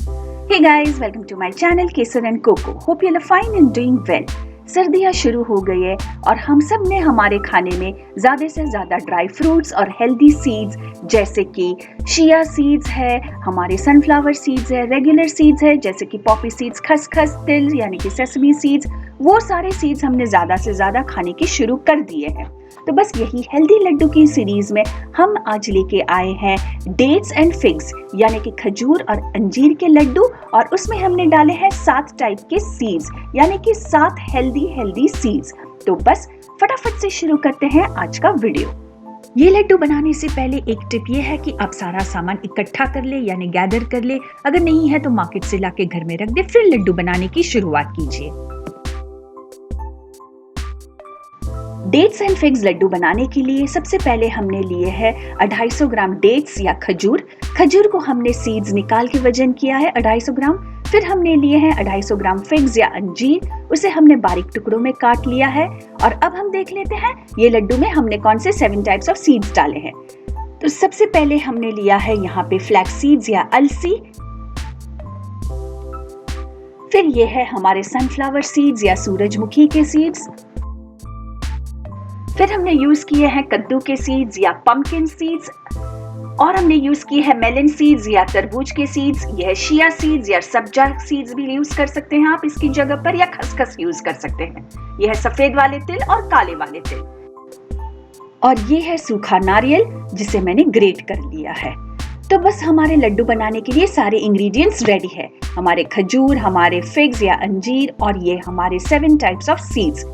Hey guys, welcome to my channel Kesar and Coco. Hope you're fine and doing well. सर्दियाँ शुरू हो गई है और हम सब ने हमारे खाने में ज़्यादा से ज़्यादा ड्राई फ्रूट्स और हेल्दी सीड्स जैसे कि शिया सीड्स है, हमारे सनफ्लावर सीड्स है, रेगुलर सीड्स है जैसे कि पॉपी सीड्स, खसखस, तिल यानी कि सेसमी सीड्स, वो सारे सीड्स हमने ज़्यादा से ज़्यादा खाने की शुरू कर दिए हैं। तो बस यही हेल्दी लड्डू की सीरीज में हम आज लेके आए हैं डेट्स एंड फिग्स यानी कि खजूर और अंजीर के लड्डू, और उसमें हमने डाले हैं 7 टाइप के सीड्स यानी कि 7 हेल्दी सीड्स। तो बस फटाफट से शुरू करते हैं आज का वीडियो। ये लड्डू बनाने से पहले एक टिप ये है कि आप सारा सामान इकट्ठा कर ले यानी गैदर कर ले, अगर नहीं है तो मार्केट से लाके घर में रख दे, फिर लड्डू बनाने की शुरुआत कीजिए। डेट्स एंड फिग्स लड्डू बनाने के लिए सबसे पहले हमने लिए है 250 ग्राम डेट्स या खजूर। खजूर को हमने सीड्स निकाल के वजन किया है 250 ग्राम। फिर हमने लिए हैं 250 ग्राम फिग्स या अंजीर, उसे हमने बारीक टुकड़ों में काट लिया है। और अब हम देख लेते हैं ये लड्डू में हमने कौन से 7 टाइप्स ऑफ सीड्स डाले हैं। तो सबसे पहले हमने लिया है यहाँ पे फ्लैक्स सीड्स या अलसी। फिर ये है हमारे सनफ्लावर सीड्स या सूरजमुखी के सीड्स। फिर हमने यूज किए हैं कद्दू के सीड्स या पंपकिन सीड्स, और हमने यूज किए हैं मेलन सीड्स या तरबूज के सीड्स। यह शिया सीड्स या सब्जा सीड्स भी यूज कर सकते हैं आप इसकी जगह पर, या खसखस यूज कर सकते हैं। यह है सफेद वाले तिल और काले वाले तिल। और ये है सूखा नारियल जिसे मैंने ग्रेट कर लिया है। तो बस हमारे लड्डू बनाने के लिए सारे इंग्रेडिएंट्स रेडी है, हमारे खजूर, हमारे फिग्स या अंजीर, और ये हमारे 7 टाइप्स ऑफ सीड्स।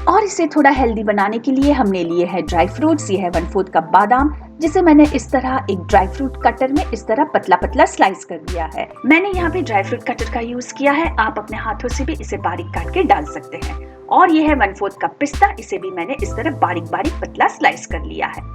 और इसे थोड़ा हेल्दी बनाने के लिए हमने लिए है ड्राई फ्रूट्स। ये है 1/4 कप बादाम, जिसे मैंने इस तरह एक ड्राई फ्रूट कटर में इस तरह पतला पतला स्लाइस कर दिया है। मैंने यहाँ पे ड्राई फ्रूट कटर का यूज किया है, आप अपने हाथों से भी इसे बारीक काट के डाल सकते हैं। और ये है 1/4 कप पिस्ता, इसे भी मैंने इस तरह बारीक बारीक पतला स्लाइस कर लिया है।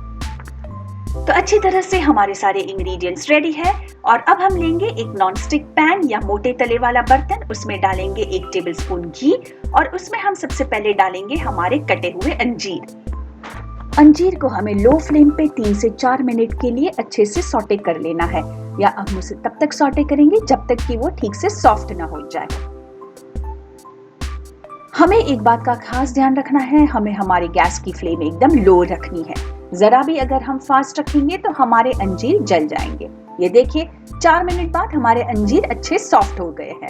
तो अच्छी तरह से हमारे सारे इंग्रेडिएंट्स रेडी है। और अब हम लेंगे एक नॉन स्टिक पैन या मोटे तले वाला बर्तन, उसमें डालेंगे 1 टेबलस्पून घी, और उसमें हम सबसे पहले डालेंगे हमारे कटे हुए अंजीर। अंजीर को हमें लो फ्लेम पे 3 से 4 मिनट के लिए अच्छे से सॉटे कर लेना है, या हम उसे तब तक सॉटे करेंगे जब तक कि वो ठीक से सॉफ्ट ना हो जाए। हमें एक बात का खास ध्यान रखना है, हमें हमारे गैस की फ्लेम एकदम लो रखनी है। जरा भी अगर हम फास्ट रखेंगे तो हमारे अंजीर जल जाएंगे। ये देखिए 4 मिनट बाद हमारे अंजीर अच्छे सॉफ्ट हो गए हैं।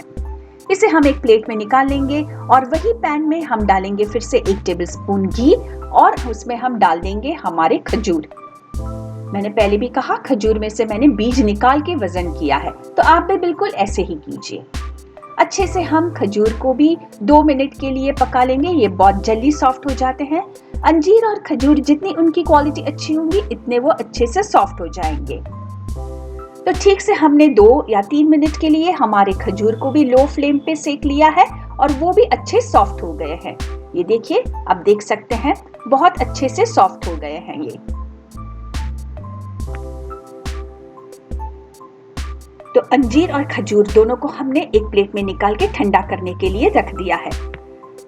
इसे हम एक प्लेट में निकाल लेंगे, और वही पैन में हम डालेंगे फिर से 1 टेबलस्पून घी, और उसमें हम डाल देंगे हमारे खजूर। मैंने पहले भी कहा खजूर में से मैंने बीज निकाल के वजन किया है, तो आप भी बिल्कुल ऐसे ही कीजिए। अच्छे से हम खजूर को भी 2 मिनट के लिए पका लेंगे, ये बहुत जल्दी सॉफ्ट हो जाते हैं। अंजीर और खजूर जितनी उनकी क्वालिटी अच्छी होंगी इतने वो अच्छे से सॉफ्ट हो जाएंगे। तो ठीक से हमने 2 या 3 मिनट के लिए हमारे खजूर को भी लो फ्लेम पे सेक लिया है, और वो भी अच्छे सॉफ्ट हो गए हैं। ये देखिए, आप देख सकते हैं बहुत अच्छे से सॉफ्ट हो गए हैं ये। तो अंजीर और खजूर दोनों को हमने एक प्लेट में निकाल के ठंडा करने के लिए रख दिया है।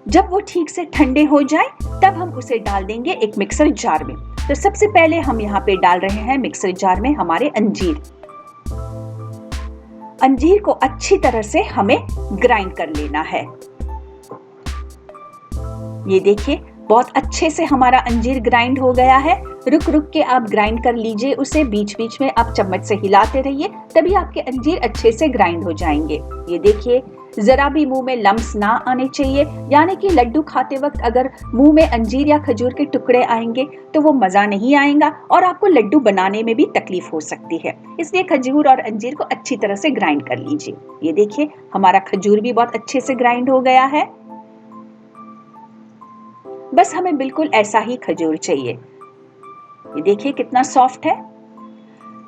जब वो ठीक से ठंडे हो जाए तब हम उसे डाल देंगे एक मिक्सर जार में। तो सबसे पहले हम यहाँ पे डाल रहे हैं मिक्सर जार में हमारे अंजीर। अंजीर को अच्छी तरह से हमें ग्राइंड कर लेना है। ये देखिए बहुत अच्छे से हमारा अंजीर ग्राइंड हो गया है। रुक रुक के आप ग्राइंड कर लीजिए उसे, बीच बीच में आप चम्मच से हिलाते रहिए, तभी आपके अंजीर अच्छे से ग्राइंड हो जाएंगे। ये देखिए जरा भी मुंह में लम्स ना आने चाहिए, यानी कि लड्डू खाते वक्त अगर मुंह में अंजीर या खजूर के टुकड़े आएंगे तो वो मजा नहीं आएगा और आपको लड्डू बनाने में भी तकलीफ हो सकती है। इसलिए खजूर और अंजीर को अच्छी तरह से ग्राइंड कर लीजिए। ये देखिए हमारा खजूर भी बहुत अच्छे से ग्राइंड हो गया है। बस हमें बिल्कुल ऐसा ही खजूर चाहिए। ये देखिए कितना सॉफ्ट है।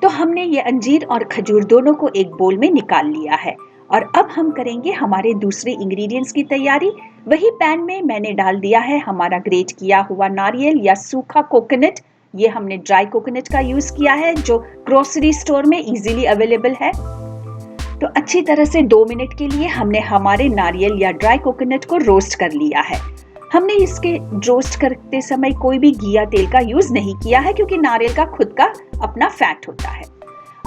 तो हमने ये अंजीर और खजूर दोनों को एक बोल में निकाल लिया है, और अब हम करेंगे हमारे दूसरे इंग्रेडिएंट्स की तैयारी। वही पैन में मैंने डाल दिया है हमारा ग्रेट किया हुआ नारियल या सूखा कोकोनट। ये हमने ड्राई कोकोनट का यूज किया है जो ग्रोसरी स्टोर में इजीली अवेलेबल है। तो अच्छी तरह से 2 मिनट के लिए हमने हमारे नारियल या ड्राई कोकोनट को रोस्ट कर लिया है। हमने इसके रोस्ट करते समय कोई भी घी या तेल का यूज नहीं किया है, क्योंकि नारियल का खुद का अपना फैट होता है।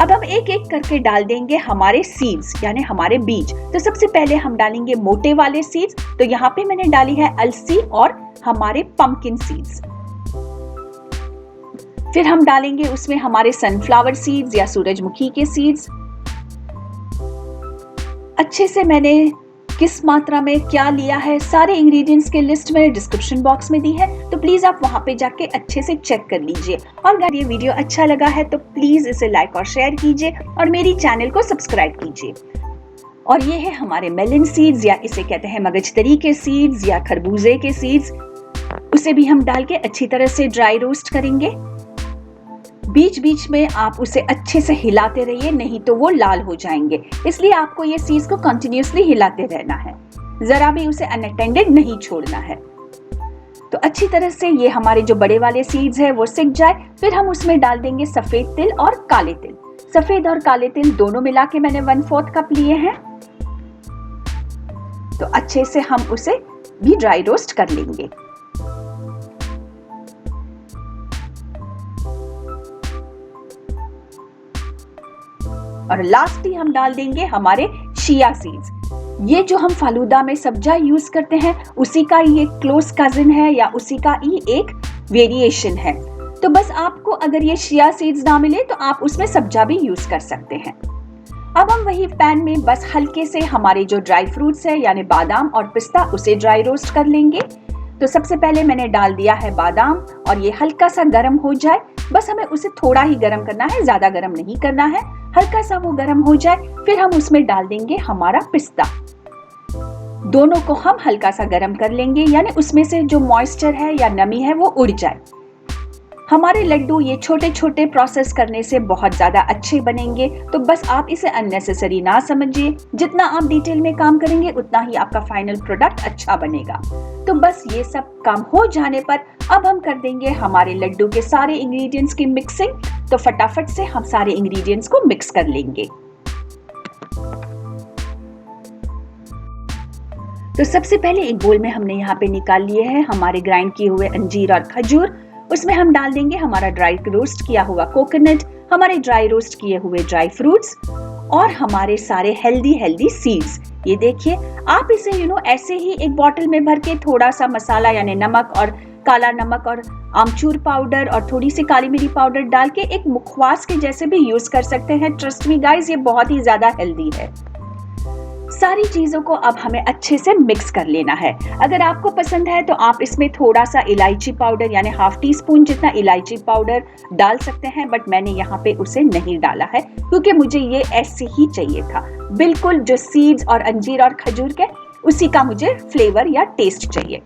अब हम एक एक करके डाल देंगे हमारे सीड्स यानी हमारे बीज। तो सबसे पहले हम डालेंगे मोटे वाले सीड्स। तो यहाँ पे मैंने डाली है अलसी और हमारे पंपकिन सीड्स। फिर हम डालेंगे उसमें हमारे सनफ्लावर सीड्स या सूरजमुखी के सीड्स। अच्छे से मैंने किस मात्रा में क्या लिया है सारे इंग्रेडिएंट्स की लिस्ट मैंने डिस्क्रिप्शन बॉक्स में दी है, तो प्लीज आप वहां पे जाके अच्छे से चेक कर लीजिए। और अगर ये वीडियो अच्छा लगा है तो प्लीज इसे लाइक और शेयर कीजिए और मेरी चैनल को सब्सक्राइब कीजिए। और ये है हमारे मेलन सीड्स या इसे कहते हैं मगजतरी के सीड्स या खरबूजे के सीड्स। उसे भी हम डाल के अच्छी तरह से ड्राई रोस्ट करेंगे। बीच बीच में आप उसे अच्छे से हिलाते रहिए, नहीं तो वो लाल हो जाएंगे, इसलिए आपको ये सीड्स को कंटिन्यूअसली हिलाते रहना है, जरा भी उसे अनअटेंडेड नहीं छोड़ना है। तो अच्छी तरह से ये हमारे जो बड़े वाले सीड्स है वो सिक जाए। फिर हम उसमें डाल देंगे सफेद तिल और काले तिल। सफेद और काले तिल दोनों मिला के मैंने 1/4 कप लिए हैं। तो अच्छे से हम उसे भी ड्राई रोस्ट कर लेंगे। और लास्टली हम डाल देंगे हमारे शिया सीड्स। ये जो हम फालूदा में सब्जा यूज करते हैं उसी का ये क्लोज कजिन है या उसी का ही एक वेरिएशन है। तो बस आपको अगर ये शिया सीड्स ना मिले तो आप उसमें सब्जा भी यूज कर सकते हैं। अब हम वही पैन में बस हल्के से हमारे जो ड्राई फ्रूट्स है यानी बादाम और पिस्ता उसे ड्राई रोस्ट कर लेंगे। तो सबसे पहले मैंने डाल दिया है बादाम और ये हल्का सा गर्म हो जाए, बस हमें उसे थोड़ा ही गर्म करना है, ज्यादा गर्म नहीं करना है, हल्का सा वो गर्म हो जाए। फिर हम उसमें डाल देंगे हमारा पिस्ता। दोनों को हम हल्का सा गर्म कर लेंगे यानी उसमें से जो मॉइस्चर है या नमी है वो उड़ जाए। हमारे लड्डू ये छोटे छोटे प्रोसेस करने से बहुत ज्यादा अच्छे बनेंगे, तो बस आप इसे अननेसेसरी ना समझिए। जितना आप डिटेल में काम करेंगे उतना ही आपका फाइनल प्रोडक्ट अच्छा बनेगा। तो बस ये सब काम हो जाने पर अब हम कर देंगे हमारे लड्डू के सारे इंग्रेडिएंट्स की मिक्सिंग। तो फटाफट से हम सारे इंग्रेडिएंट्स को मिक्स कर लेंगे। तो सबसे पहले एक बोल में हमने यहाँ पे निकाल लिए हैं हमारे ग्राइंड किए हुए अंजीर और खजूर। उसमें हम डाल देंगे हमारा ड्राई रोस्ट किया हुआ कोकोनट, हमारे ड्राई रोस्ट किए हुए ड्राई फ्रूट्स और हमारे सारे हेल्दी सीड्स। ये देखिए, आप इसे ऐसे ही एक बॉटल में भर के थोड़ा सा मसाला यानी नमक और काला नमक और आमचूर पाउडर और थोड़ी सी काली मिरी पाउडर डाल के एक मुखवास के जैसे भी यूज कर सकते हैं। ट्रस्ट मी गाइस, ये बहुत ही ज्यादा हेल्दी है। सारी चीजों को अब हमें अच्छे से मिक्स कर लेना है। अगर आपको पसंद है तो आप इसमें थोड़ा सा इलायची पाउडर यानी 1/2 टीस्पून जितना इलायची पाउडर डाल सकते हैं, बट मैंने यहाँ पे उसे नहीं डाला है क्योंकि मुझे ये ऐसे ही चाहिए था, बिल्कुल जो सीड्स और अंजीर और खजूर के उसी का मुझे फ्लेवर या टेस्ट चाहिए।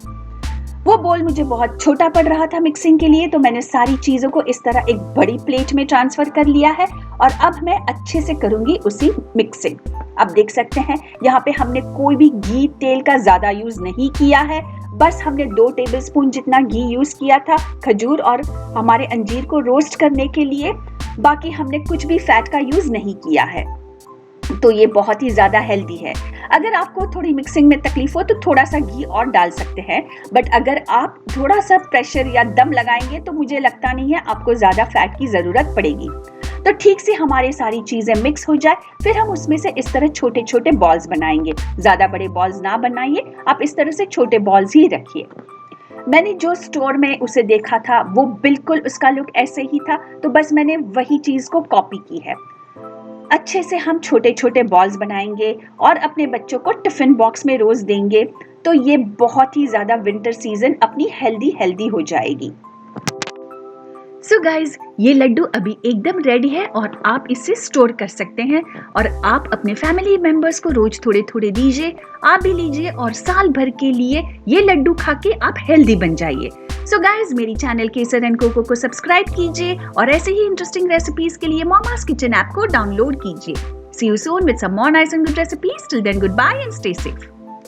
वो बोल मुझे बहुत छोटा पड़ रहा था मिक्सिंग के लिए, तो मैंने सारी चीजों को इस तरह एक बड़ी प्लेट में ट्रांसफर कर लिया है और अब मैं अच्छे से करूंगी उसी मिक्सिंग। अब देख सकते हैं यहाँ पे हमने कोई भी घी तेल का ज्यादा यूज नहीं किया है, बस हमने 2 टेबलस्पून जितना घी यूज किया था खजूर और हमारे अंजीर को रोस्ट करने के लिए। बाकी हमने कुछ भी फैट का यूज नहीं किया है, तो ये बहुत ही ज्यादा हेल्दी है। अगर आपको थोड़ी मिक्सिंग में तकलीफ हो तो थोड़ा सा घी और डाल सकते हैं, बट अगर आप थोड़ा सा प्रेशर या दम लगाएंगे तो मुझे लगता नहीं है आपको ज्यादा फैट की जरूरत पड़ेगी। तो ठीक से हमारी सारी चीजें मिक्स हो जाए, फिर हम उसमें से इस तरह छोटे छोटे बॉल्स बनाएंगे। ज्यादा बड़े बॉल्स ना बनाइए, आप इस तरह से छोटे बॉल्स ही रखिए। मैंने जो स्टोर में उसे देखा था वो बिल्कुल उसका लुक ऐसे ही था, तो बस मैंने वही चीज को कॉपी की है। अच्छे से हम छोटे छोटे बॉल्स बनाएंगे और अपने बच्चों को टिफिन बॉक्स में रोज देंगे, तो ये बहुत ही ज्यादा विंटर सीजन अपनी हेल्दी हो जाएगी। सो गाइज, ये लड्डू अभी एकदम रेडी है और आप इसे स्टोर कर सकते हैं और आप अपने फैमिली मेंबर्स को रोज थोड़े थोड़े दीजिए, आप भी लीजिए और साल भर के लिए ये लड्डू खा के आप हेल्दी बन जाइए। सो गाइज, मेरी चैनल केसर एंड कोको को सब्सक्राइब कीजिए और ऐसे ही इंटरेस्टिंग रेसिपीज के लिए मॉमास किचन ऐप को डाउनलोड कीजिए। See you soon with some more nice and good recipes. Till then, goodbye and stay safe.